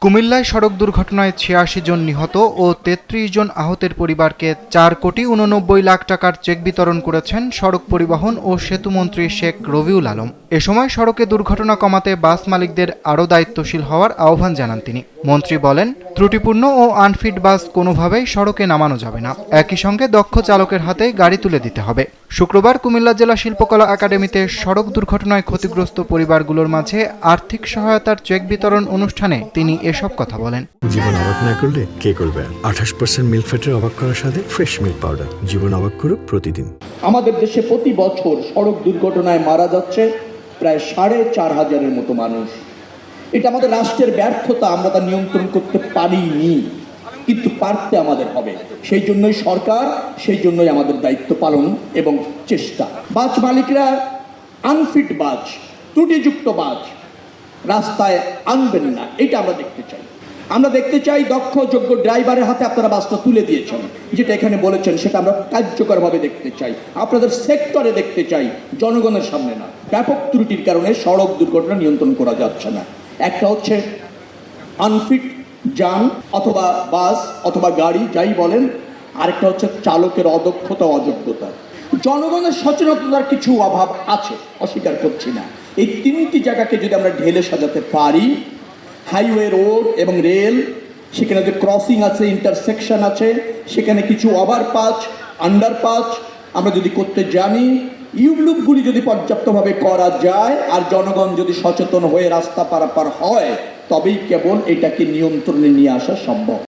কুমিল্লায় সড়ক দুর্ঘটনায় ৮৬ জন নিহত ও ৩৩ জন আহতের পরিবারকে ৪,৮৯,০০,০০০ টাকার চেক বিতরণ করেছেন সড়ক পরিবহন ও সেতুমন্ত্রী শেখ রবিউল আলম। এ সময় সড়কে দুর্ঘটনা কমাতে বাস মালিকদের আরও দায়িত্বশীল হওয়ার আহ্বান জানান তিনি। মন্ত্রী বলেন, ত্রুটিপূর্ণ ও আনফিট বাস কোনোভাবেই সড়কে নামানো যাবে না। একই সঙ্গে দক্ষ চালকের হাতে গাড়ি তুলে দিতে হবে। শুক্রবার কুমিল্লা জেলা শিল্পকলা একাডেমিতে সড়ক দুর্ঘটনায় ক্ষতিগ্রস্ত পরিবারগুলোর মাঝে আর্থিক সহায়তার চেক বিতরণ অনুষ্ঠানে তিনি এসব কথা বলেন। জীবন অবাক না করলে কে করবে? 28% মিল্ক ফ্যাটের অবাক করার সাথে ফ্রেশ মিল্ক পাউডার। জীবন অবাক করুক প্রতিদিন। আমাদের দেশে প্রতি বছর সড়ক দুর্ঘটনায় মারা যাচ্ছে প্রায় 4,500-এর মতো মানুষ। এটা আমাদের রাষ্ট্রের ব্যর্থতা, আমরা তা নিয়ন্ত্রণ করতে পারিনি, কিন্তু পারতে আমাদের হবে। সেই জন্যই সরকার, সেই জন্যই আমাদের দায়িত্ব পালন এবং চেষ্টা। বাস মালিকরা আনফিট বাস, ত্রুটিযুক্ত বাস রাস্তায় আনবেন না, এটা আমরা দেখতে চাই। আমরা দেখতে চাই দক্ষ যোগ্য ড্রাইভারের হাতে আপনারা বাসটা তুলে দিয়েছেন, যেটা এখানে বলেছেন সেটা আমরা কার্যকরভাবে দেখতে চাই, আপনাদের সেক্টরে দেখতে চাই, জনগণের সামনে না। ব্যাপক ত্রুটির কারণে সড়ক দুর্ঘটনা নিয়ন্ত্রণ করা যাচ্ছে না। একটা হচ্ছে আনফিট যান অথবা বাস অথবা গাড়ি যাই বলেন, আরেকটা হচ্ছে চালকের অদক্ষতা অযোগ্যতা। জনগণের সচেতনতার কিছু অভাব আছে, অস্বীকার করছি না। এই তিনটি জায়গাকে যদি আমরা ঢেলে সাজাতে পারি, হাইওয়ে, রোড এবং রেল, সেখানে যে ক্রসিং আছে, ইন্টারসেকশন আছে, সেখানে কিছু ওভারপাস, আন্ডারপাস আমরা যদি করতে জানি, ইউলুপগুলি যদি পর্যাপ্তভাবে করা যায়, আর জনগণ যদি সচেতন হয়ে রাস্তা পারাপার হয়, তবেই কেবল এটাকে নিয়ন্ত্রণে নিয়ে আসা সম্ভব।